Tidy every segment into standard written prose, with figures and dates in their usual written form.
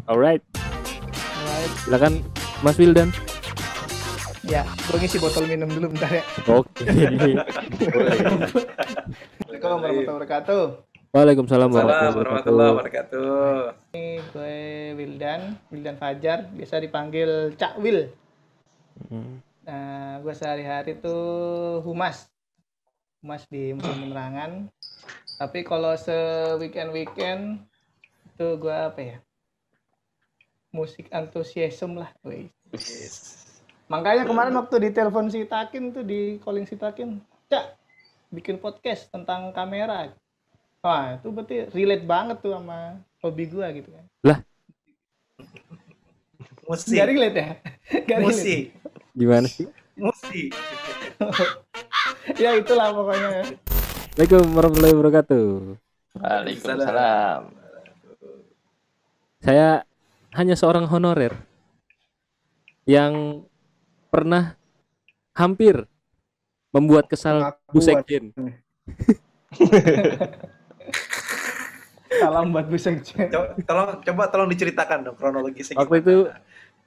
Alright, Alright. silakan Mas Wildan. Ya, gue ngisi botol minum dulu bentar ya. Oke. Assalamualaikum warahmatullahi wabarakatuh. Waalaikumsalam Assalamualaikum warahmatullahi warahmatullahi wabarakatuh. Ini gue Wildan Fajar, biasa dipanggil Cak Wil. wabarakatuh. Nah, gue sehari-hari tuh humas di musim penerangan. Tapi kalau se-weekend itu gue apa ya? Musik antusiasme lah, weh. Makanya kemarin waktu di telepon si Takin tuh, di calling si Takin, Cak, bikin podcast tentang kamera. Wah, itu berarti relate banget tuh sama hobi gue gitu kan. Lah, Musik. Gak relate ya? Gak relate. Musik. gimana sih? Musik. Ya itulah pokoknya. Waalaikumsalam warahmatullahi wabarakatuh. Waalaikumsalam. Saya hanya seorang honorer yang pernah hampir membuat kesal Bu Sekjen. Salam buat Bu Sekjen. Tolong diceritakan dong kronologisnya. Waktu itu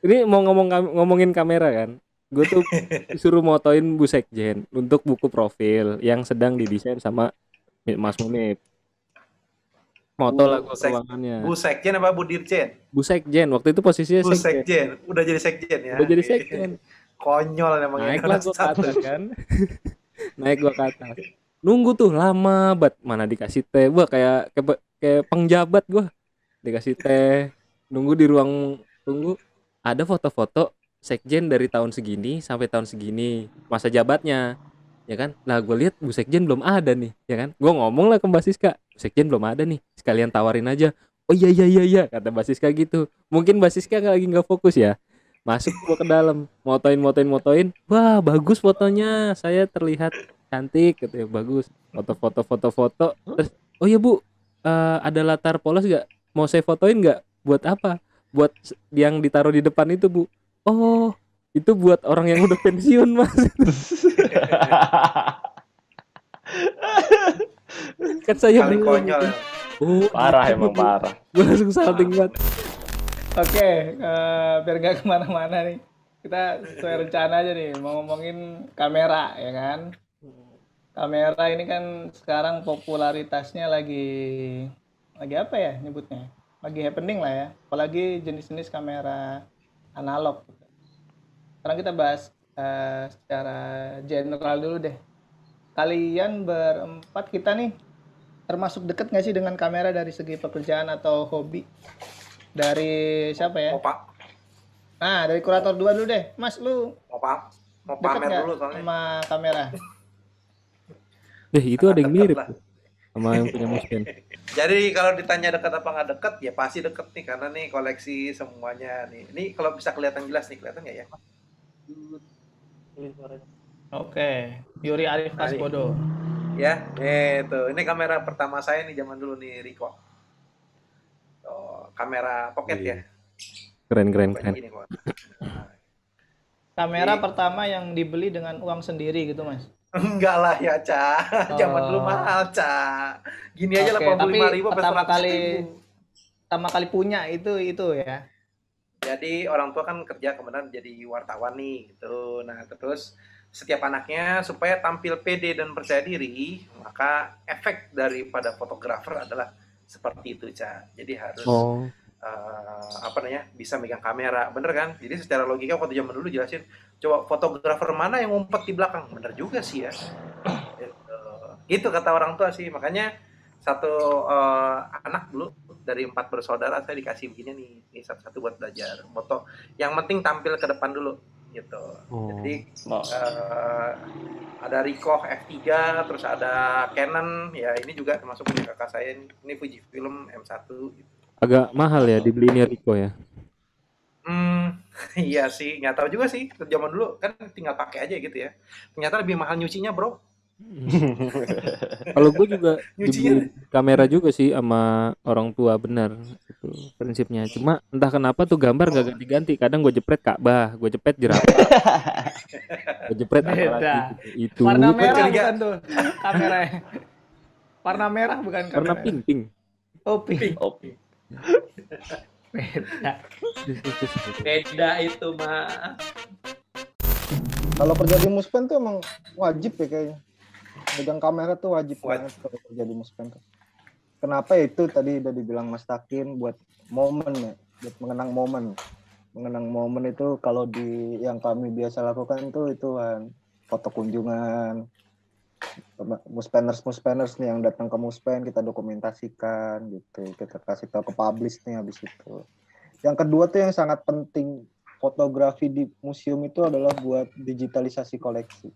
ini mau ngomongin kamera kan. Gue tuh disuruh motoin Bu Sekjen untuk buku profil yang sedang didesain sama Mas Munib. Moto lah gue keuangannya. Bu Sekjen apa Bu Dirjen? Bu Sekjen waktu itu posisinya Bu Sekjen. Sekjen. Udah jadi Sekjen ya. Udah jadi Sekjen. Konyol emang Naik lah gue ke atas kan. Naik gue ke atas. Nunggu tuh lama banget, mana dikasih teh. Wah kayak pengjabat gue. Dikasih teh. Nunggu di ruang tunggu. Ada foto-foto Sekjen dari tahun segini sampai tahun segini masa jabatnya. Ya kan? Lah gue lihat Bu Sekjen belum ada nih, ya kan? Gue ngomong lah ke Mbak Siska, Bu Sekjen belum ada nih. Sekalian tawarin aja. Oh iya kata Mbak Siska gitu. Mungkin Mbak Siska lagi nggak fokus ya. Masuk gua ke dalam, motoin. Wah, bagus fotonya. Saya terlihat cantik katanya, bagus. Foto. Terus, oh iya Bu, ada latar polos nggak? Mau saya fotoin nggak? Buat apa? Buat yang ditaruh di depan itu Bu. Oh, itu buat orang yang udah pensiun Mas. Kan saya Kali bingung. konyol. Oh, Parah gitu, emang Bu. parah. Gue langsung salting banget. Oke, biar gak kemana-mana nih. Kita sesuai rencana aja nih, mau ngomongin kamera ya kan. Kamera ini kan sekarang popularitasnya lagi apa ya nyebutnya? Lagi happening lah ya. Apalagi jenis-jenis kamera analog. Sekarang kita bahas secara general dulu deh. Kalian berempat kita nih termasuk deket nggak sih dengan kamera dari segi pekerjaan atau hobi? Dari siapa ya? Mau Pak, Nah, dari kurator 2 dulu deh. Mas, lu mau deket pamer nggak dulu soalnya. sama kamera? Itu ada yang Dekat mirip lah. tuh, sama yang punya Muspen. Jadi kalau ditanya dekat apa nggak dekat, ya pasti deket nih karena nih koleksi semuanya nih. Ini kalau bisa kelihatan jelas nih, kelihatan nggak ya? Oke, Yuri Arif Kasbodo. Ya, itu. Ini kamera pertama saya nih zaman dulu nih, Ricoh. Kamera pocket ya. Keren. Pokoknya gini kok. Kamera pertama yang dibeli dengan uang sendiri gitu, Mas. Enggak lah ya, Ca. Zaman dulu mahal, Ca. Gini aja Oke, tapi 85.000 apa pertama 100.000. kali punya itu ya. Jadi orang tua kan kerja kemudian jadi wartawan nih gitu. Nah, terus setiap anaknya supaya tampil pede dan percaya diri, maka efek daripada fotografer adalah seperti itu, Ca. Jadi harus bisa megang kamera, bener kan? Jadi secara logika waktu zaman dulu jelasin, coba fotografer mana yang ngumpet di belakang, bener juga sih ya. Gitu kata orang tua sih, makanya satu anak dulu dari 4 bersaudara saya dikasih begini nih satu-satu buat belajar foto. Yang penting tampil ke depan dulu gitu. Jadi ada Ricoh F3, terus ada Canon, ya ini juga termasuk punya kakak saya ini Fujifilm M1 gitu. Agak mahal ya dibelinya Rico ya. Iya sih, nggak tahu juga sih. Zaman dulu kan tinggal pakai aja gitu ya. Ternyata lebih mahal nyucinya, bro. Kalau gue juga Nyucinya. dibeli kamera juga sih sama orang tua, benar itu prinsipnya. Cuma entah kenapa tuh gambar gak ganti-ganti. Kadang gue jepret Ka'bah, gue jepret jerapah, gue jepret apa Beda. lagi gitu. Itu Warna merah curiga. bukan tuh kameranya. Warna merah bukan warna kamera. pink. Oh, pink. Oke. Beda. Beda itu mah. Kalau kerja di Muspen tuh emang wajib ya kayaknya. Megang kamera tuh wajib banget kalau kerja di Muspen tuh. Kenapa ya itu tadi udah dibilang Mas Takin buat momen ya, buat mengenang momen. Mengenang momen itu kalau di yang kami biasa lakukan tuh itu kan foto kunjungan. Muspeners nih yang datang ke Muspen kita dokumentasikan gitu. Kita kasih tahu ke publish nih habis itu. Yang kedua tuh yang sangat penting fotografi di museum itu adalah buat digitalisasi koleksi.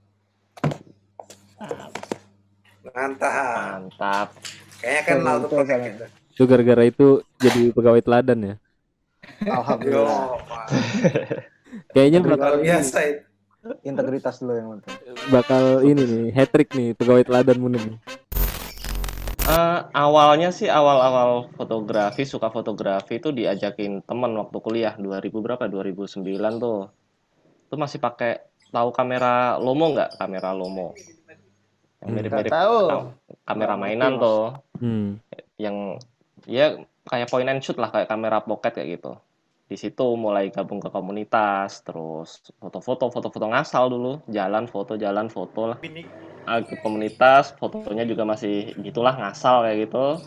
Mantap. Mantap. Kayaknya kenal tuh Itu project sangat- kita. Itu gara-gara itu jadi pegawai teladan ya. Alhamdulillah. Yo, Pak. Kayaknya Luar bakal biasa itu. Integritas dulu yang penting. bakal ini nih hat-trick nih pegawai teladan Munir nih. Awalnya sih awal-awal fotografi, suka fotografi itu diajakin teman waktu kuliah 2000 berapa? 2009 tuh. Itu masih pakai tahu kamera Lomo nggak? Kamera Lomo. Yang mirip-mirip Nggak tahu. kamera Nggak mainan ngerti, Mas. tuh. Yang ya kayak point and shoot lah, kayak kamera pocket kayak gitu. Di situ mulai gabung ke komunitas, terus foto-foto ngasal dulu, jalan foto lah. Ke komunitas, fotonya juga masih gitulah ngasal kayak gitu.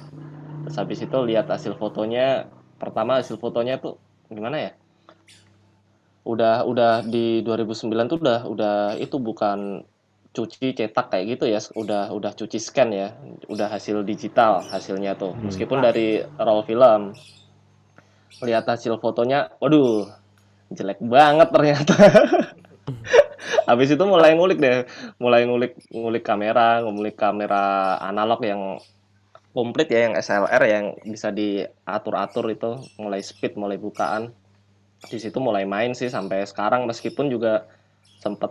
Terus habis itu lihat hasil fotonya, pertama hasil fotonya tuh gimana ya? Udah di 2009 tuh udah itu bukan cuci cetak kayak gitu ya, udah cuci scan ya, udah hasil digital hasilnya tuh. Meskipun dari raw film. Lihat hasil fotonya, waduh, jelek banget ternyata. Habis itu mulai ngulik deh, mulai ngulik kamera analog yang komplit ya, yang SLR yang bisa diatur-atur itu, mulai speed, mulai bukaan. Di situ mulai main sih sampai sekarang, meskipun juga sempet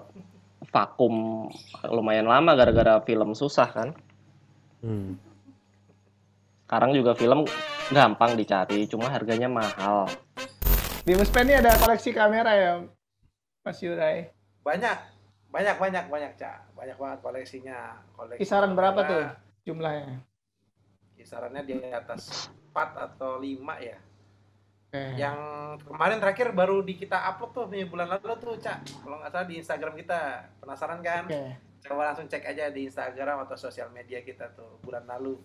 vakum lumayan lama gara-gara film susah kan. Sekarang juga film gampang dicari, cuma harganya mahal. Di Muspen ini ada koleksi kamera ya, Mas Yurai? Banyak, Cak. Banyak banget koleksinya. Kisaran berapa tuh kamera, jumlahnya? Kisarannya di atas 4 atau 5 ya. Oke. Yang kemarin terakhir baru kita upload tuh bulan lalu tuh, Cak. Kalau nggak salah di Instagram kita. Penasaran kan? Oke. Coba langsung cek aja di Instagram atau sosial media kita tuh bulan lalu.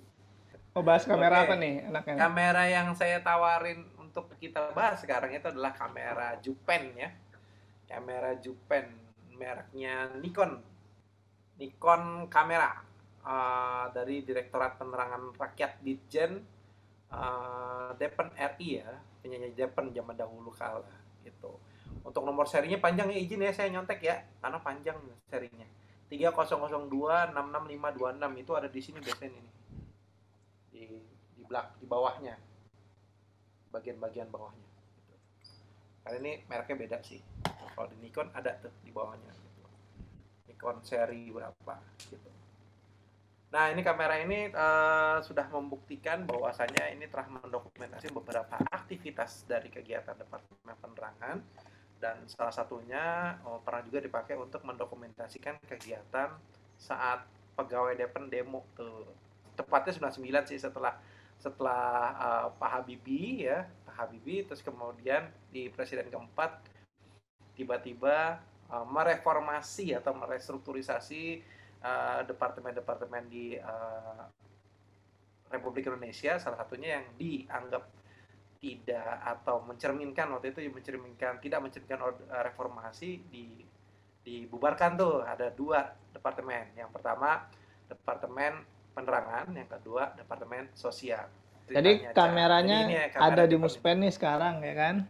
Mau bahas kamera Oke. apa nih anaknya? Kamera yang saya tawarin untuk kita bahas sekarang itu adalah kamera Jupen ya. Kamera Jupen mereknya Nikon kamera dari Direktorat Penerangan Rakyat Ditjen Depen RI ya, penyanyi Depen zaman dahulu kala gitu. Untuk nomor serinya panjang ya, izin ya saya nyontek ya karena panjang serinya. 3002-66526 itu ada di sini biasanya ini. Di bawahnya. Bagian-bagian bawahnya gitu. Karena ini mereknya beda sih. Kalau di Nikon ada tuh di bawahnya gitu. Nikon seri berapa gitu. Nah, ini kamera ini sudah membuktikan bahwasannya ini telah mendokumentasi beberapa aktivitas dari kegiatan Departemen Penerangan, dan salah satunya pernah juga dipakai untuk mendokumentasikan kegiatan saat pegawai Depen demo tuh. Tepatnya 99 sih, setelah Pak Habibie ya, terus kemudian di presiden keempat tiba-tiba mereformasi atau merestrukturisasi departemen-departemen di Republik Indonesia, salah satunya yang dianggap tidak atau mencerminkan waktu itu tidak mencerminkan reformasi dibubarkan tuh. Ada 2 departemen. Yang pertama Departemen Penerangan, yang kedua Departemen Sosial. Jadi kameranya kamera ada di Muspen nih sekarang ya kan?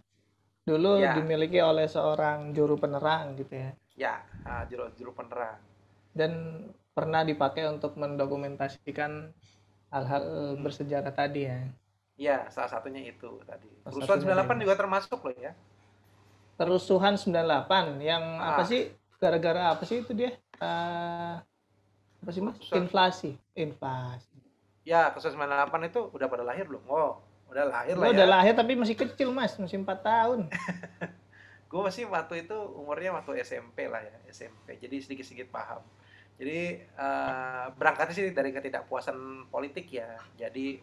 Dulu ya, dimiliki oleh seorang juru penerang gitu ya. Ya, juru penerang. Dan pernah dipakai untuk mendokumentasikan hal-hal bersejarah tadi ya. Iya, salah satunya itu tadi. Kerusuhan 98 juga termasuk loh ya. Kerusuhan 98 yang apa sih? Gara-gara apa sih itu dia? Apa sih Mas? Inflasi. Ya, kerusuhan 98 itu udah pada lahir belum? Oh, udah lahir lah ya. Udah lahir tapi masih kecil Mas, masih 4 tahun. Gue masih waktu itu umurnya waktu SMP lah ya, SMP. Jadi sedikit-sedikit paham. Jadi berangkatnya sih dari ketidakpuasan politik ya. Jadi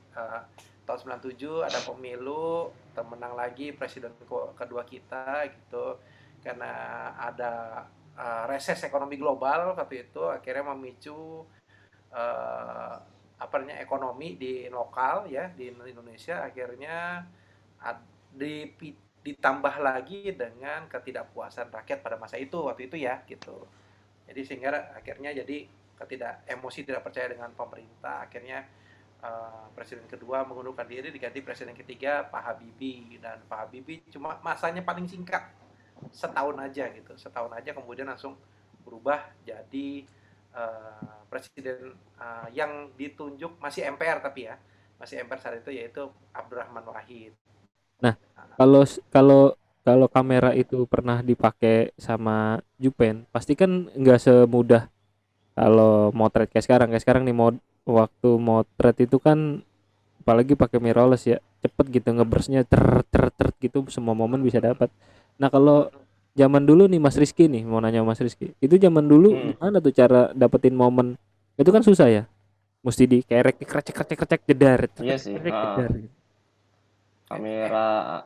tahun 97 ada pemilu, termenang lagi presiden kedua kita gitu. Karena ada reses ekonomi global waktu itu, akhirnya memicu apa namanya ekonomi di lokal ya di Indonesia, akhirnya ditambah lagi dengan ketidakpuasan rakyat pada masa itu waktu itu ya gitu. Jadi sehingga akhirnya jadi emosi tidak percaya dengan pemerintah, akhirnya presiden kedua mengundurkan diri, diganti presiden ketiga Pak Habibie, dan Pak Habibie cuma masanya paling singkat setahun aja gitu, setahun aja kemudian langsung berubah jadi presiden yang ditunjuk masih MPR, tapi ya masih MPR saat itu, yaitu Abdurrahman Wahid. Nah, kalau kalau kalau kamera itu pernah dipakai sama Jupen, pasti kan nggak semudah kalau motret kayak sekarang. Kayak sekarang nih waktu motret itu kan apalagi pakai mirrorless ya, cepet gitu ngeburstnya ter gitu, semua momen bisa dapat. Nah, kalau zaman dulu nih Mas Rizky nih, mau nanya Mas Rizky, itu zaman dulu gimana tuh cara dapetin momen? Itu kan susah ya, mesti dikerek, krecek jedar, Iya sih. jedar. Kamera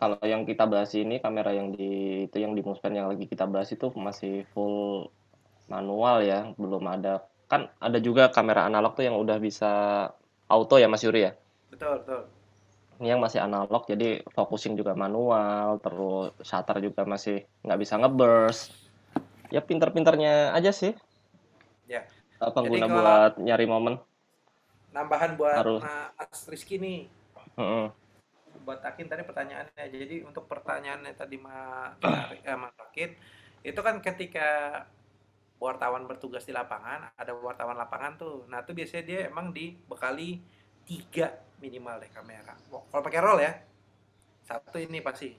kalau yang kita bahas ini, kamera yang di Muspen yang lagi kita bahas itu masih full manual ya, belum ada. Kan ada juga kamera analog tuh yang udah bisa auto ya Mas Yuri ya. Betul. Ini yang masih analog, jadi focusing juga manual, terus shutter juga masih nggak bisa ngeburst. Ya pinter-pinternya aja sih. Ya. Pengguna buat nyari momen. Nambahan buat Mas Rizky nih. Buat Akin tadi pertanyaannya. Jadi untuk pertanyaannya tadi Mas Akin, itu kan ketika wartawan bertugas di lapangan, ada wartawan lapangan tuh. Nah, itu biasanya dia emang dibekali 3 minimal deh kamera. Kalau pakai roll ya, 1 ini pasti.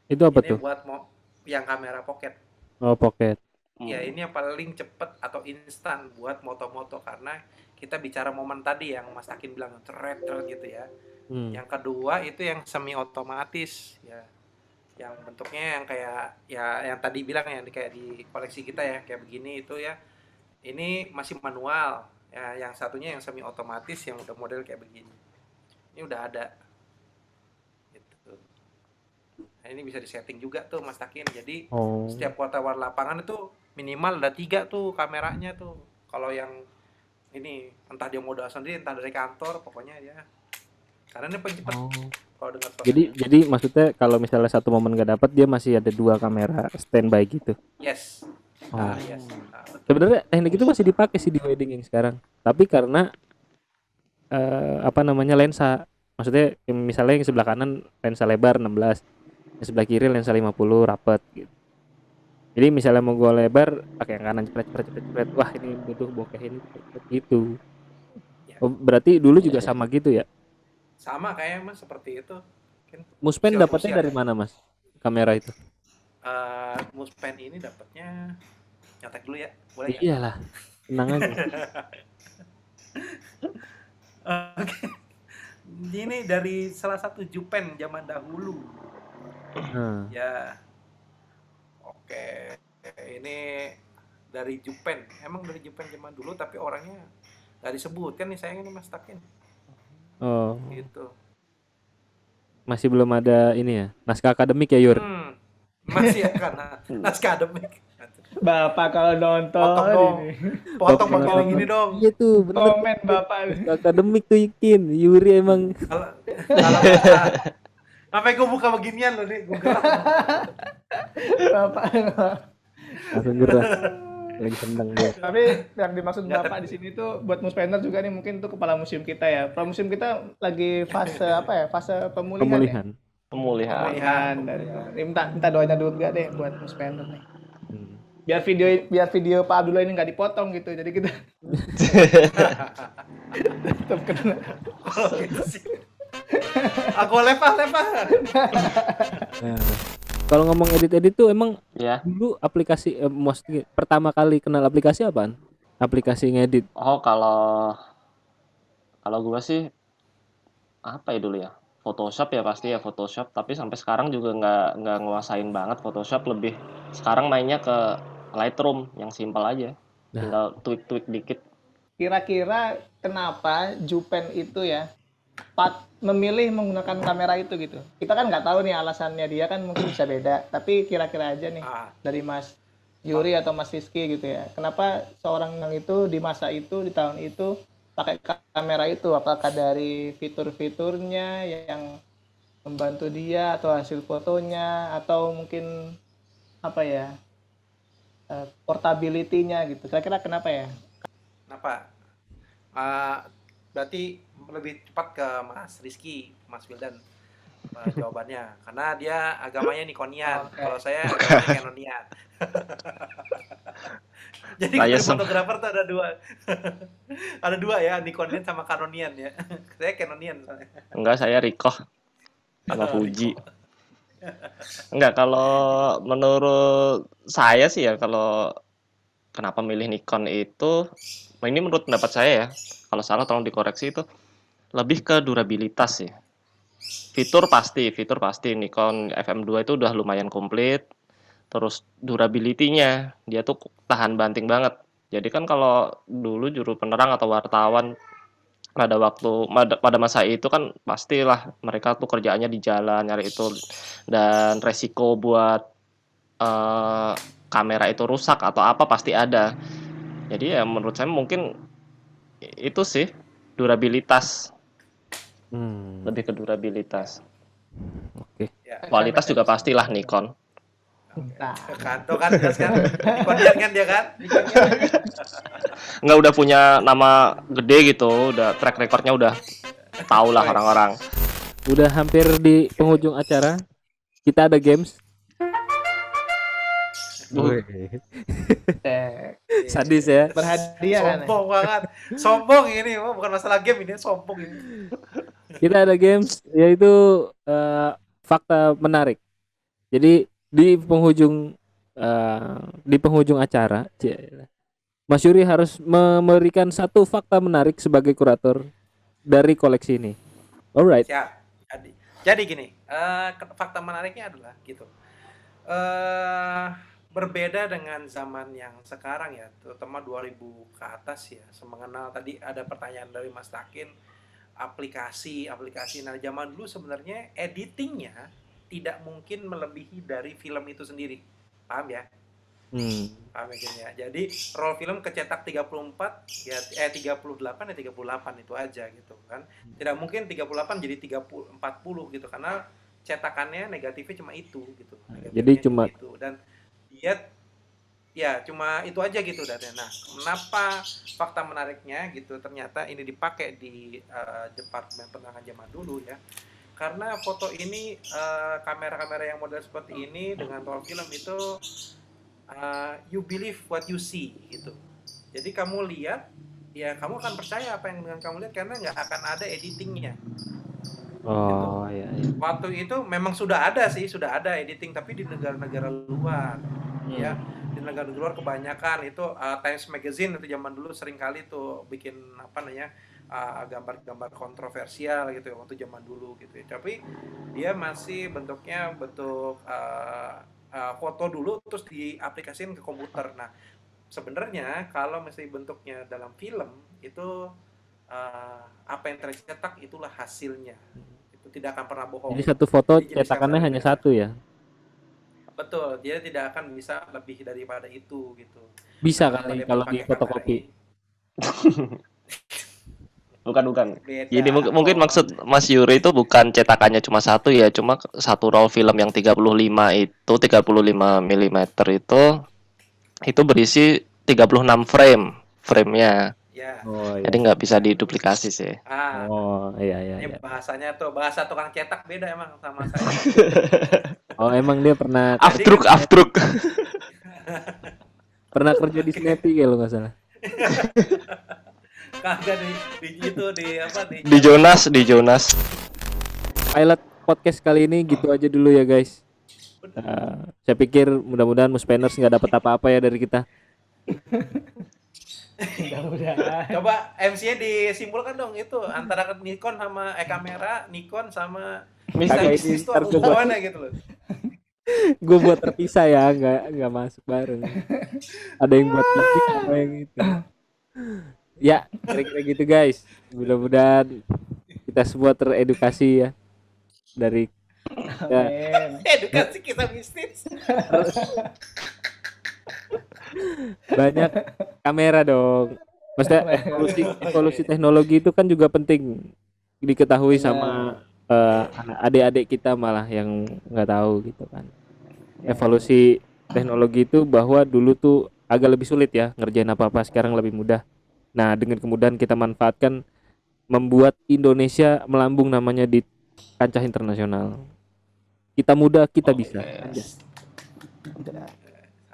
Itu apa ini tuh? Buat yang kamera pocket. Oh, pocket. Ya, ini yang paling cepet atau instan buat moto-moto, karena kita bicara momen tadi yang Mas Akin bilang teret gitu ya. Yang kedua itu yang semi otomatis ya, yang bentuknya yang kayak ya yang tadi bilang yang kayak di koleksi kita ya, kayak begini itu ya. Ini masih manual ya, yang satunya yang semi otomatis yang udah model kayak begini. Ini udah ada gitu. Nah, ini bisa disetting juga tuh Mas Takin. Jadi setiap wartawan lapangan itu minimal ada 3 tuh kameranya tuh. Kalau yang ini entah dia modal sendiri entah dari kantor, pokoknya ya karena ini pencepat. Kalau dengar jadi maksudnya kalau misalnya satu momen nggak dapat, dia masih ada 2 kamera standby gitu. Yes. Yes. Sebenarnya teknik itu masih dipakai sih di wedding yang sekarang, tapi karena apa namanya lensa, maksudnya misalnya yang sebelah kanan lensa lebar 16, yang sebelah kiri lensa 50 rapet gitu. Jadi misalnya mau gue lebar pakai yang kanan cepet, wah ini butuh bokeh ini gitu. Berarti dulu juga sama gitu ya? Sama kayak Mas, seperti itu. Muspen dapatnya dari mana Mas kamera itu? Muspen ini dapatnya nyatek dulu ya, boleh nggak? Iyalah, tenang aja. Oke. Ini dari salah satu Jupen zaman dahulu. Ya. Oke. Ini dari Jupen. Emang dari Jupen zaman dulu, tapi orangnya nggak disebutkan nih sayangnya nih Mas Takin. Oh. Gitu. Masih belum ada ini ya, naskah akademik ya Yur? Masih akan naskah akademik. Bapak kalau nonton ini. Potong pakai gini dong. Iya tuh, bener. Komen Bapak. Akademik tuh Ikin, Yuri emang. Kalau sampai gue buka beginian loh nih, gue gerak. Bapak. Langsung gerak. Lagi seneng dia. Tapi yang dimaksud Bapak di sini tuh buat Muspender juga nih, mungkin tuh kepala museum kita ya. Kepala museum kita lagi fase apa ya? Fase pemulihan. Pemulihan. Minta doanya dulu gak deh buat Muspender nih. Biar video Pak Abdullah ini nggak dipotong gitu. Jadi kita tetap kena. Gitu sih. Aku lepah. Kalau ngomong edit tuh emang ya. Dulu aplikasi pertama kali kenal aplikasi apaan? Aplikasi ngedit. Oh, kalau gua sih apa ya dulu ya? Photoshop ya pasti ya, Photoshop, tapi sampai sekarang juga nggak nguasain banget Photoshop, lebih sekarang mainnya ke Lightroom yang simpel aja. Tinggal tweak dikit. Kira-kira kenapa Jupen itu ya memilih menggunakan kamera itu gitu. Kita kan nggak tahu nih alasannya dia kan mungkin bisa beda. Tapi kira-kira aja nih dari Mas Yuri atau Mas Rizky gitu ya. Kenapa seorang yang itu di masa itu di tahun itu pakai kamera itu? Apakah dari fitur-fiturnya yang membantu dia atau hasil fotonya atau mungkin apa ya portability-nya gitu. Kira-kira kenapa ya? Kenapa? Berarti lebih cepat ke Mas Rizky, Mas Wildan jawabannya. Karena dia agamanya Nikonian. Oke. Kalau saya agamanya Canonian. Jadi Saya fotografer tuh ada dua. Ada dua ya, Nikonian sama Canonian ya. Saya Canonian soalnya. Enggak, saya Ricoh sama Fuji. Enggak, kalau menurut saya sih ya, kalau kenapa milih Nikon itu, ini menurut pendapat saya ya, kalau salah tolong dikoreksi, itu lebih ke durabilitas sih. Fitur pasti Nikon FM2 itu udah lumayan komplit. Terus durability-nya, dia tuh tahan banting banget. Jadi kan kalau dulu juru penerang atau wartawan pada masa itu kan pastilah mereka tuh kerjaannya di jalan nyari itu, dan resiko buat kamera itu rusak atau apa pasti ada. Jadi ya menurut saya mungkin itu sih durabilitas, lebih ke durabilitas. Oke. Ya. Kualitas juga pastilah Nikon. Nah, Tuh kan jelas kan. Nikonian kan dia kan. Nggak, udah punya nama gede gitu, udah track recordnya udah tau lah orang-orang. Udah hampir di penghujung acara. Kita ada games. Sadis ya. berhadiah kan. Sombong banget. Sombong ini, bukan masalah game ini, sombong ini. Kita ada games yaitu fakta menarik. Jadi di penghujung acara, Mas Yuri harus memberikan satu fakta menarik sebagai kurator dari koleksi ini. Alright. Siap. Jadi gini, fakta menariknya adalah gitu. Berbeda dengan zaman yang sekarang ya, terutama 2000 ke atas ya. Semengenal tadi ada pertanyaan dari Mas Takin, aplikasi. Nah, zaman dulu sebenarnya editingnya tidak mungkin melebihi dari film itu sendiri. Paham ya? Paham ya? Jadi roll film kecetak 34 ya 38 ya 38 itu aja gitu kan. Tidak mungkin 38 jadi 40 gitu karena cetakannya negatifnya cuma itu gitu. Jadi cuma itu. Dan dia ya cuma itu aja gitu dan nah, kenapa fakta menariknya gitu ternyata ini dipakai di departemen penerangan zaman dulu ya. Karena foto ini kamera-kamera yang model seperti ini dengan roll film itu you believe what you see gitu. Jadi kamu lihat ya kamu akan percaya apa yang dengan kamu lihat karena nggak akan ada editingnya. Oh gitu. iya. Waktu itu memang sudah ada editing tapi di negara-negara luar ya. Di negara luar kebanyakan itu Times Magazine itu zaman dulu sering kali tuh bikin apa namanya gambar-gambar kontroversial gitu ya waktu zaman dulu gitu ya. Tapi dia masih bentuknya bentuk foto dulu terus diaplikasikan ke komputer. Nah, sebenarnya kalau masih bentuknya dalam film itu apa yang tercetak itulah hasilnya. Itu tidak akan pernah bohong. Jadi satu foto cetakannya hanya satu ya? Betul, dia tidak akan bisa lebih daripada itu gitu. Bisa kali kalau di fotokopi. Bukan. Beda. Jadi mungkin maksud Mas Yuri itu bukan cetakannya cuma satu ya, cuma satu roll film yang 35 mm itu berisi 36 frame-nya. Ya. Oh iya. Jadi nggak bisa diduplikasi sih. Oh iya. Ini bahasanya tuh bahasa tukang cetak beda emang sama saya. Oh emang dia pernah Aftruk. pernah kerja di Snappy kalau nggak salah. Kagak di Jonas. Pilot podcast kali ini gitu aja dulu ya guys. Saya pikir mudah-mudahan Muspenners nggak dapat apa-apa ya dari kita. Mudah-mudahan. Coba MC-nya disimpulkan dong itu antara Nikon sama kamera Nikon sama bisnis itu apa hubungannya gitu loh. Gue buat terpisah ya, nggak masuk bareng. Ada yang buat musik, apa yang itu. Ya, kira-kira gitu guys. Mudah-mudahan kita kita semua teredukasi ya dari ya, Amin. Edukasi kisah bisnis. banyak kamera dong. Maksudnya evolusi teknologi itu kan juga penting diketahui sama adik-adik kita malah yang nggak tahu gitu kan. Evolusi teknologi itu bahwa dulu tuh agak lebih sulit ya ngerjain apa-apa, sekarang lebih mudah. Nah, dengan kemudahan kita manfaatkan membuat Indonesia melambung namanya di kancah internasional. Kita muda, kita bisa.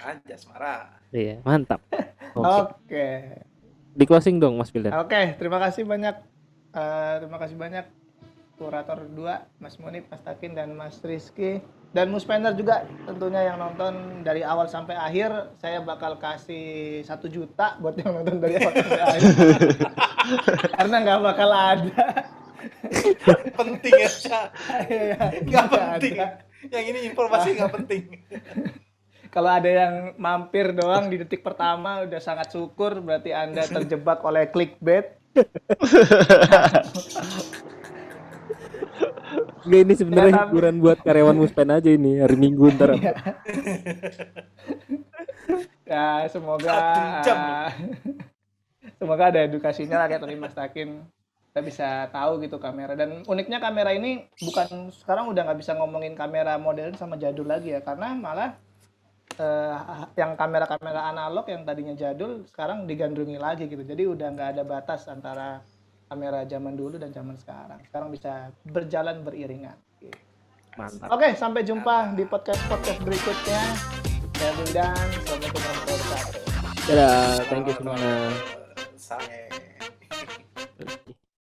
Anjas marah. Iya, mantap. Oke. Di closing dong Mas Wildan. Oke, terima kasih banyak. Terima kasih banyak kurator 2, Mas Munib, Mas Takin, dan Mas Rizky. Dan Muspender juga tentunya yang nonton dari awal sampai akhir. Saya bakal kasih 1 juta buat yang nonton dari awal sampai akhir. Karena nggak bakal ada. Penting ya, Ca. Iya, Nggak nggak penting. ada. Yang ini informasi nggak penting. Kalau ada yang mampir doang di detik pertama udah sangat syukur, berarti Anda terjebak oleh clickbait. Nggak, ini sebenarnya Ya, hiburan buat karyawan Muspen aja ini hari Minggu ntar. Ya, semoga 1 jam. semoga ada edukasinya lah kayak tadi Mas Takin. Kita bisa tahu gitu kamera. Dan uniknya kamera ini bukan sekarang udah nggak bisa ngomongin kamera modern sama jadul lagi ya, karena malah yang kamera-kamera analog yang tadinya jadul sekarang digandrungi lagi gitu. Jadi udah nggak ada batas antara kamera zaman dulu dan zaman sekarang. Sekarang bisa berjalan beriringan. Gitu. Mantap. Oke, sampai jumpa di podcast berikutnya. Saya Wildan, assalamualaikum warahmatullahi wabarakatuh. Dadah, thank you semuanya. Sange.